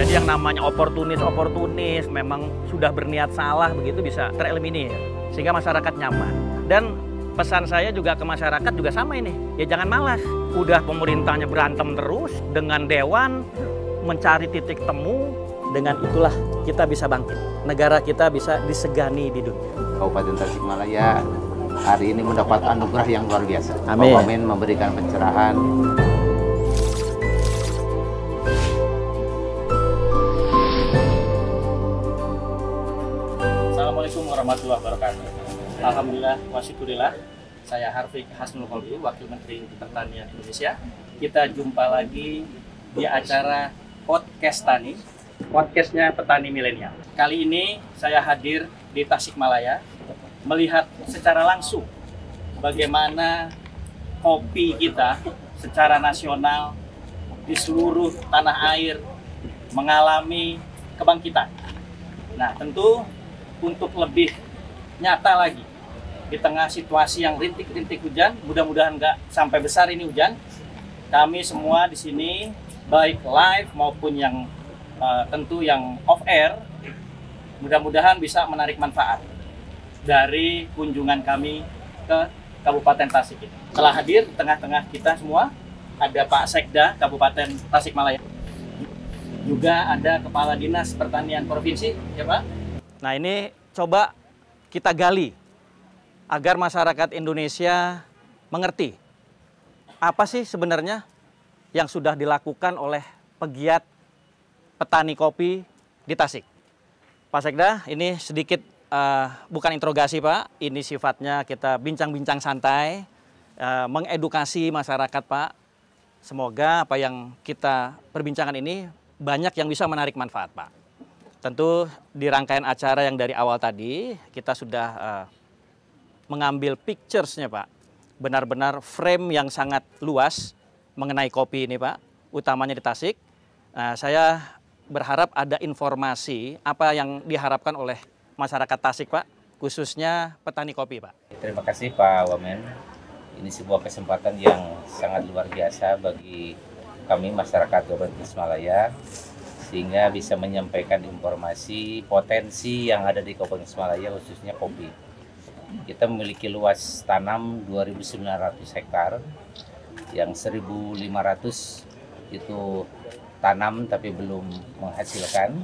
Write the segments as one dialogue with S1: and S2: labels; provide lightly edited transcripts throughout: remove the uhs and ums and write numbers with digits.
S1: Jadi yang namanya oportunis memang sudah berniat salah begitu bisa tereliminir sehingga masyarakat nyaman. Dan pesan saya juga ke masyarakat juga sama ini, ya jangan malas. Udah pemerintahnya berantem terus dengan dewan mencari titik temu, dengan itulah kita bisa bangkit. Negara kita bisa disegani di dunia.
S2: Kabupaten Tasikmalaya hari ini mendapat anugerah yang luar biasa.
S1: Amin.
S2: Pak Wamen memberikan pencerahan.
S1: Assalamualaikum warahmatullahi wabarakatuh. Alhamdulillah wasyukurillah. Saya Harfiq Hasnul Kholbi, Wakil Menteri Pertanian Indonesia. Kita jumpa lagi di acara Podcast Tani, podcastnya petani milenial. Kali ini saya hadir di Tasikmalaya melihat secara langsung bagaimana kopi kita secara nasional di seluruh tanah air mengalami kebangkitan. Nah, tentu untuk lebih nyata lagi di tengah situasi yang rintik-rintik hujan, mudah-mudahan nggak sampai besar ini hujan. Kami semua di sini, baik live maupun yang tentu yang off air, mudah-mudahan bisa menarik manfaat dari kunjungan kami ke Kabupaten Tasik ini. Telah hadir di tengah-tengah kita semua, ada Pak Sekda Kabupaten Tasikmalaya. Juga ada Kepala Dinas Pertanian Provinsi, ya Pak. Nah ini coba kita gali agar masyarakat Indonesia mengerti apa sih sebenarnya yang sudah dilakukan oleh pegiat petani kopi di Tasik. Pak Sekda, ini sedikit bukan interogasi Pak, ini sifatnya kita bincang-bincang santai, mengedukasi masyarakat Pak. Semoga apa yang kita perbincangan ini banyak yang bisa menarik manfaat Pak. Tentu di rangkaian acara yang dari awal tadi kita sudah mengambil pictures-nya Pak. Benar-benar frame yang sangat luas mengenai kopi ini Pak, utamanya di Tasik. Saya berharap ada informasi apa yang diharapkan oleh masyarakat Tasik Pak, khususnya petani kopi Pak.
S2: Terima kasih Pak Wamen. Ini sebuah kesempatan yang sangat luar biasa bagi kami masyarakat Kabupaten Tasikmalaya, sehingga bisa menyampaikan informasi potensi yang ada di Kabupaten Tasikmalaya khususnya kopi. Kita memiliki luas tanam 2.900 hektar, yang 1.500 itu tanam tapi belum menghasilkan,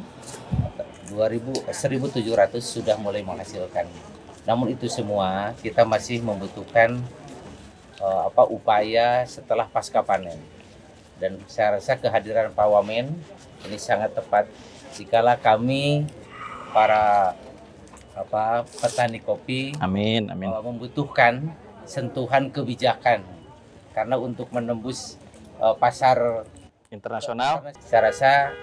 S2: 1.700 sudah mulai menghasilkan. Namun itu semua kita masih membutuhkan upaya setelah pasca panen. Dan saya rasa kehadiran Pak Wamen ini sangat tepat dikala kami para petani kopi
S1: Amin.
S2: membutuhkan sentuhan kebijakan, karena untuk menembus pasar
S1: Internasional.
S2: saya rasa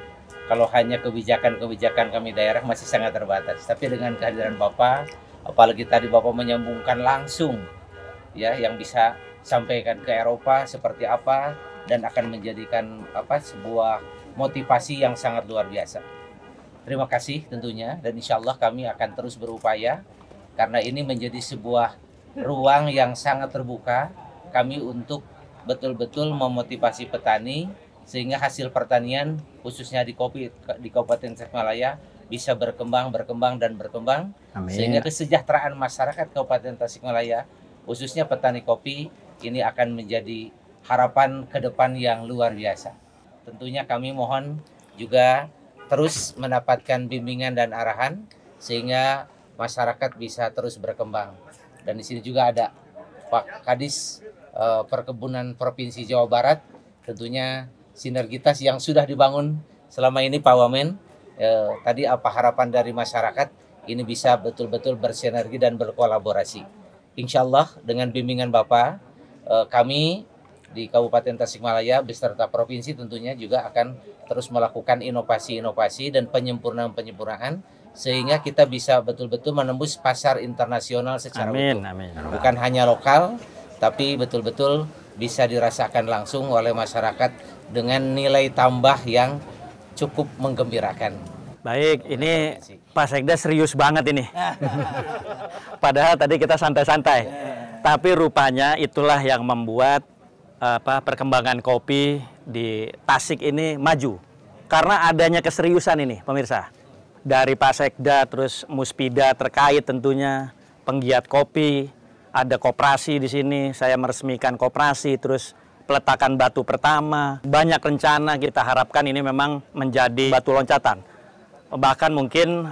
S2: kalau hanya kebijakan kami daerah masih sangat terbatas. Tapi dengan kehadiran Bapak, apalagi tadi Bapak menyambungkan langsung ya yang bisa sampaikan ke Eropa seperti apa, dan akan menjadikan sebuah motivasi yang sangat luar biasa. Terima kasih tentunya, dan insya Allah kami akan terus berupaya karena ini menjadi sebuah ruang yang sangat terbuka kami untuk betul-betul memotivasi petani sehingga hasil pertanian khususnya di kopi di Kabupaten Tasikmalaya bisa berkembang. Amin. Sehingga kesejahteraan masyarakat Kabupaten Tasikmalaya khususnya petani kopi ini akan menjadi harapan ke depan yang luar biasa. Tentunya kami mohon juga terus mendapatkan bimbingan dan arahan sehingga masyarakat bisa terus berkembang. Dan di sini juga ada Pak Kadis Perkebunan Provinsi Jawa Barat. Tentunya sinergitas yang sudah dibangun selama ini Pak Wamen. Tadi apa harapan dari masyarakat ini bisa betul-betul bersinergi dan berkolaborasi. Insya Allah dengan bimbingan Bapak, kami di Kabupaten Tasikmalaya beserta provinsi tentunya juga akan terus melakukan inovasi-inovasi dan penyempurnaan sehingga kita bisa betul-betul menembus pasar internasional secara utuh.
S1: Amin.
S2: Bukan hanya lokal, tapi betul-betul bisa dirasakan langsung oleh masyarakat dengan nilai tambah yang cukup menggembirakan.
S1: Baik, ini Pak Sekda serius banget ini. Padahal tadi kita santai-santai. Tapi rupanya itulah yang membuat perkembangan kopi di Tasik ini maju. Karena adanya keseriusan ini, pemirsa. Dari Pak Sekda, terus Muspida terkait tentunya, penggiat kopi, ada koperasi di sini, saya meresmikan koperasi, terus peletakan batu pertama. Banyak rencana, kita harapkan ini memang menjadi batu loncatan. Bahkan mungkin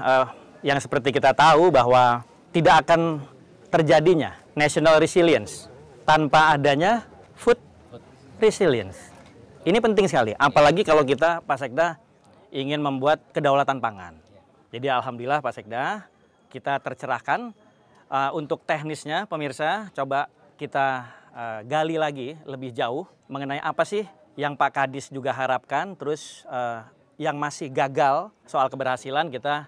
S1: yang seperti kita tahu bahwa tidak akan terjadinya national resilience tanpa adanya food resilience. Ini penting sekali, apalagi kalau kita, Pak Sekda, ingin membuat kedaulatan pangan. Jadi alhamdulillah Pak Sekda, kita tercerahkan. Untuk teknisnya, pemirsa, coba kita gali lagi lebih jauh mengenai apa sih yang Pak Kadis juga harapkan, terus yang masih gagal soal keberhasilan kita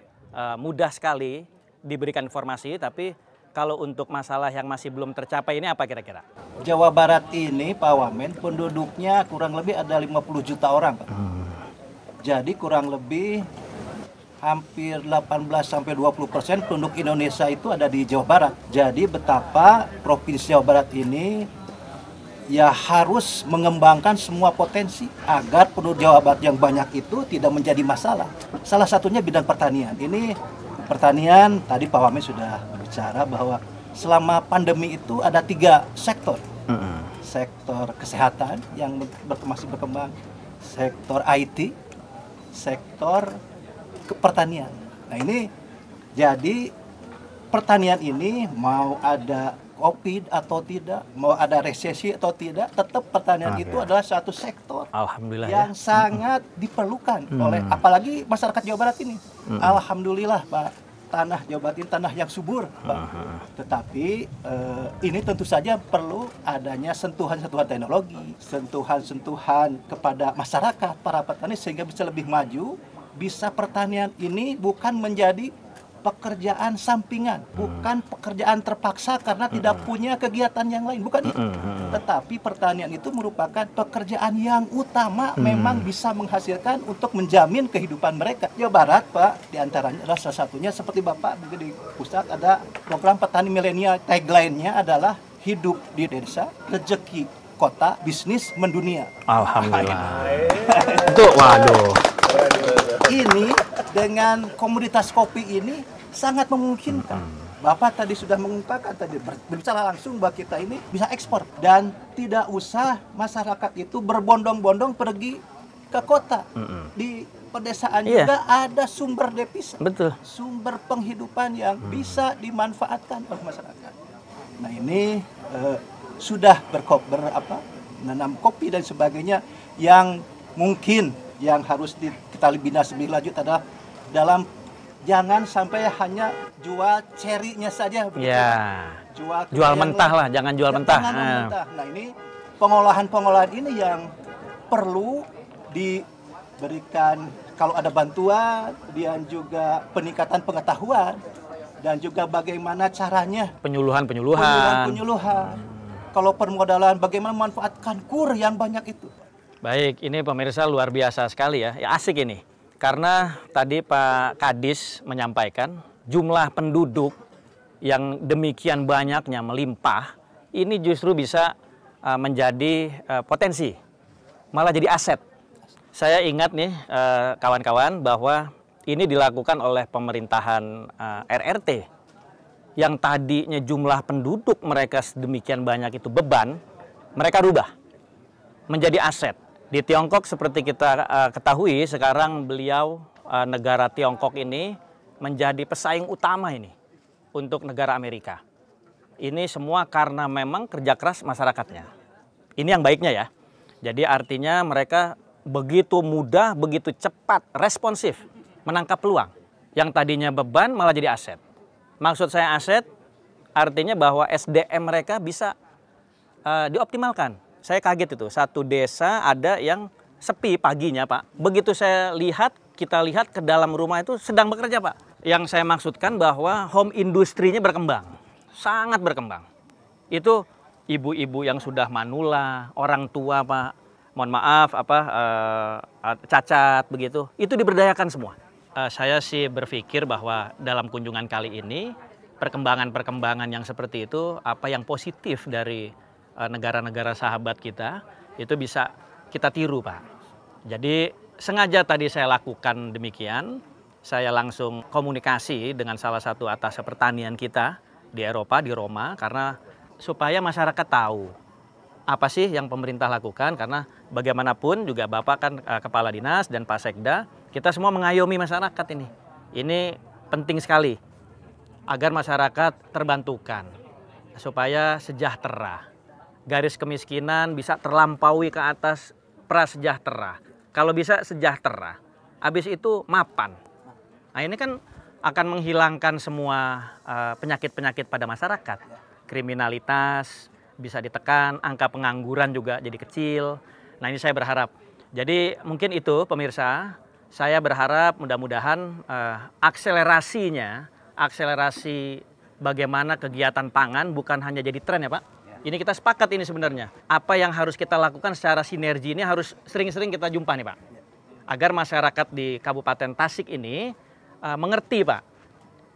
S1: mudah sekali diberikan informasi, tapi kalau untuk masalah yang masih belum tercapai ini apa kira-kira?
S3: Jawa Barat ini, Pak Wamen, penduduknya kurang lebih ada 50 juta orang, Pak. Jadi kurang lebih hampir 18-20% penduduk Indonesia itu ada di Jawa Barat. Jadi betapa Provinsi Jawa Barat ini ya harus mengembangkan semua potensi agar penduduk Jawa Barat yang banyak itu tidak menjadi masalah. Salah satunya bidang pertanian. Ini pertanian, tadi Pak Wamen sudah berbicara bahwa selama pandemi itu ada 3 sektor. Sektor kesehatan yang masih berkembang, sektor IT, sektor pertanian. Nah ini jadi pertanian ini mau ada COVID atau tidak, mau ada resesi atau tidak, tetap pertanian itu adalah satu sektor
S1: Alhamdulillah
S3: yang sangat diperlukan oleh apalagi masyarakat Jawa Barat ini. Alhamdulillah Pak, tanah Jawa Barat ini tanah yang subur, Pak. Tetapi ini tentu saja perlu adanya sentuhan-sentuhan teknologi, sentuhan-sentuhan kepada masyarakat, para petani sehingga bisa lebih maju. Bisa pertanian ini bukan menjadi pekerjaan sampingan, bukan pekerjaan terpaksa karena tidak punya kegiatan yang lain, bukan itu. Tetapi pertanian itu merupakan pekerjaan yang utama, memang bisa menghasilkan untuk menjamin kehidupan mereka. Jawa Barat, Pak, diantaranya adalah salah satunya seperti Bapak di pusat ada program petani milenial, tagline-nya adalah hidup di desa, rezeki kota, bisnis mendunia.
S1: Alhamdulillah. Itu waduh.
S3: Ini dengan komoditas kopi ini sangat memungkinkan. Bapak tadi sudah mengungkapkan tadi berbicara langsung bahwa kita ini bisa ekspor dan tidak usah masyarakat itu berbondong-bondong pergi ke kota. Di pedesaan juga ada sumber devisa.
S1: Betul.
S3: Sumber penghidupan yang bisa dimanfaatkan oleh masyarakat. Nah ini sudah menanam kopi dan sebagainya yang mungkin yang harus kita bina lebih lanjut adalah dalam jangan sampai hanya jual cerinya saja.
S1: Ya. Jual mentah lah, jangan jual mentah.
S3: Mentah. Nah ini pengolahan ini yang perlu diberikan kalau ada bantuan, dan juga peningkatan pengetahuan dan juga bagaimana caranya
S1: Penyuluhan.
S3: Kalau permodalan bagaimana memanfaatkan kur yang banyak itu.
S1: Baik, ini pemirsa luar biasa sekali ya. Asik ini. Karena tadi Pak Kadis menyampaikan jumlah penduduk yang demikian banyaknya melimpah, ini justru bisa menjadi potensi, malah jadi aset. Saya ingat nih kawan-kawan bahwa ini dilakukan oleh pemerintahan RRT yang tadinya jumlah penduduk mereka sedemikian banyak itu beban, mereka rubah menjadi aset. Di Tiongkok seperti kita ketahui sekarang beliau negara Tiongkok ini menjadi pesaing utama ini untuk negara Amerika. Ini semua karena memang kerja keras masyarakatnya. Ini yang baiknya ya. Jadi artinya mereka begitu mudah, begitu cepat, responsif menangkap peluang. Yang tadinya beban malah jadi aset. Maksud saya aset artinya bahwa SDM mereka bisa dioptimalkan. Saya kaget itu, satu desa ada yang sepi paginya Pak. Begitu kita lihat ke dalam rumah itu sedang bekerja Pak. Yang saya maksudkan bahwa home industrinya berkembang, sangat berkembang. Itu ibu-ibu yang sudah manula, orang tua Pak, mohon maaf cacat begitu, itu diberdayakan semua. Saya sih berpikir bahwa dalam kunjungan kali ini, perkembangan-perkembangan yang seperti itu, apa yang positif dari negara-negara sahabat kita itu bisa kita tiru Pak. Jadi sengaja tadi saya lakukan demikian. Saya langsung komunikasi dengan salah satu atas pertanian kita di Eropa, di Roma, karena supaya masyarakat tahu apa sih yang pemerintah lakukan, karena bagaimanapun juga Bapak kan Kepala Dinas dan Pak Sekda, kita semua mengayomi masyarakat ini. Ini penting sekali agar masyarakat terbantukan, supaya sejahtera. Garis kemiskinan bisa terlampaui ke atas prasejahtera. Kalau bisa sejahtera, habis itu mapan. Nah ini kan akan menghilangkan semua penyakit-penyakit pada masyarakat. Kriminalitas bisa ditekan, angka pengangguran juga jadi kecil. Nah ini saya berharap. Jadi mungkin itu pemirsa, saya berharap mudah-mudahan akselerasi bagaimana kegiatan pangan bukan hanya jadi tren ya Pak. Ini kita sepakat ini sebenarnya. Apa yang harus kita lakukan secara sinergi ini harus sering-sering kita jumpa nih Pak. Agar masyarakat di Kabupaten Tasik ini mengerti Pak.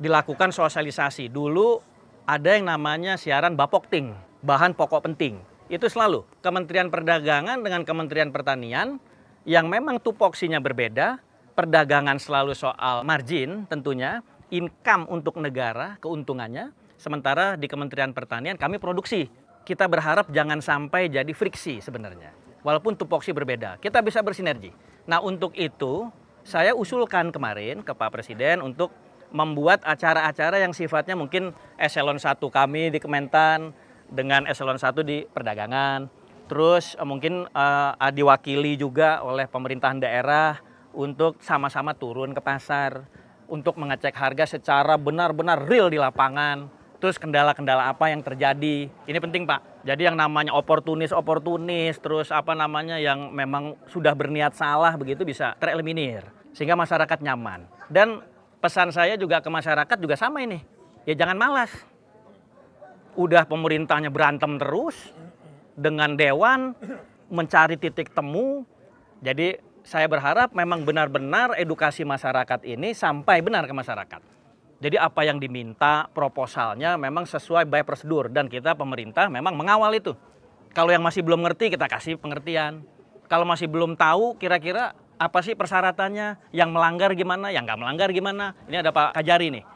S1: Dilakukan sosialisasi. Dulu ada yang namanya siaran Bapokting, bahan pokok penting. Itu selalu Kementerian Perdagangan dengan Kementerian Pertanian yang memang tupoksinya berbeda. Perdagangan selalu soal margin tentunya, income untuk negara, keuntungannya. Sementara di Kementerian Pertanian kami produksi. Kita berharap jangan sampai jadi friksi sebenarnya. Walaupun tupoksi berbeda, kita bisa bersinergi. Nah untuk itu saya usulkan kemarin ke Pak Presiden untuk membuat acara-acara yang sifatnya mungkin eselon 1 kami di Kementan dengan eselon 1 di perdagangan. Terus mungkin diwakili juga oleh pemerintahan daerah untuk sama-sama turun ke pasar untuk mengecek harga secara benar-benar real di lapangan. Terus kendala-kendala apa yang terjadi. Ini penting Pak. Jadi yang namanya oportunis, terus apa namanya yang memang sudah berniat salah begitu bisa tereliminir. Sehingga masyarakat nyaman. Dan pesan saya juga ke masyarakat juga sama ini. Ya jangan malas. Udah pemerintahnya berantem terus dengan dewan mencari titik temu. Jadi saya berharap memang benar-benar edukasi masyarakat ini sampai benar ke masyarakat. Jadi apa yang diminta proposalnya memang sesuai by prosedur dan kita pemerintah memang mengawal itu. Kalau yang masih belum ngerti kita kasih pengertian. Kalau masih belum tahu kira-kira apa sih persyaratannya, yang melanggar gimana, yang nggak melanggar gimana. Ini ada Pak Kajari nih.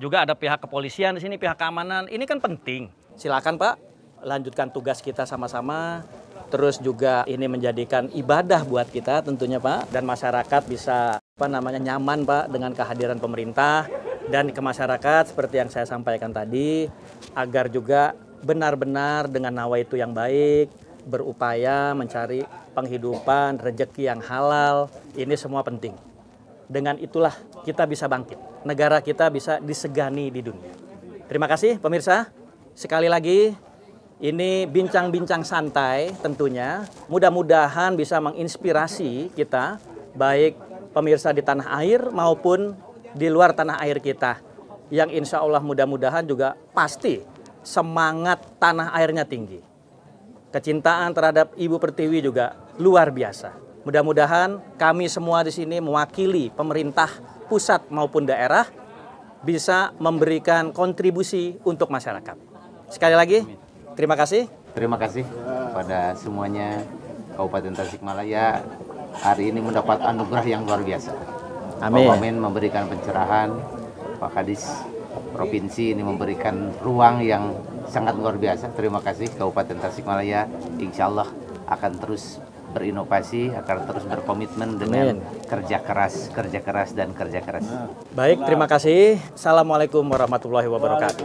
S1: Juga ada pihak kepolisian di sini, pihak keamanan. Ini kan penting. Silakan Pak, lanjutkan tugas kita sama-sama. Terus juga ini menjadikan ibadah buat kita tentunya Pak, dan masyarakat bisa nyaman Pak dengan kehadiran pemerintah. Dan ke masyarakat seperti yang saya sampaikan tadi, agar juga benar-benar dengan nawaitu yang baik, berupaya mencari penghidupan, rezeki yang halal, ini semua penting. Dengan itulah kita bisa bangkit, negara kita bisa disegani di dunia. Terima kasih pemirsa, sekali lagi ini bincang-bincang santai tentunya, mudah-mudahan bisa menginspirasi kita, baik pemirsa di tanah air maupun di luar tanah air kita, yang insya Allah mudah-mudahan juga pasti semangat tanah airnya tinggi. Kecintaan terhadap Ibu Pertiwi juga luar biasa. Mudah-mudahan kami semua di sini mewakili pemerintah pusat maupun daerah bisa memberikan kontribusi untuk masyarakat. Sekali lagi, terima kasih.
S2: Terima kasih kepada semuanya. Kabupaten Tasikmalaya hari ini mendapat anugerah yang luar biasa.
S1: Amin.
S2: Pak Wamen memberikan pencerahan, Pak Kadis Provinsi ini memberikan ruang yang sangat luar biasa. Terima kasih Kabupaten Tasikmalaya. Insya Allah akan terus berinovasi, akan terus berkomitmen dengan kerja keras dan kerja keras.
S1: Baik, terima kasih. Assalamualaikum warahmatullahi wabarakatuh.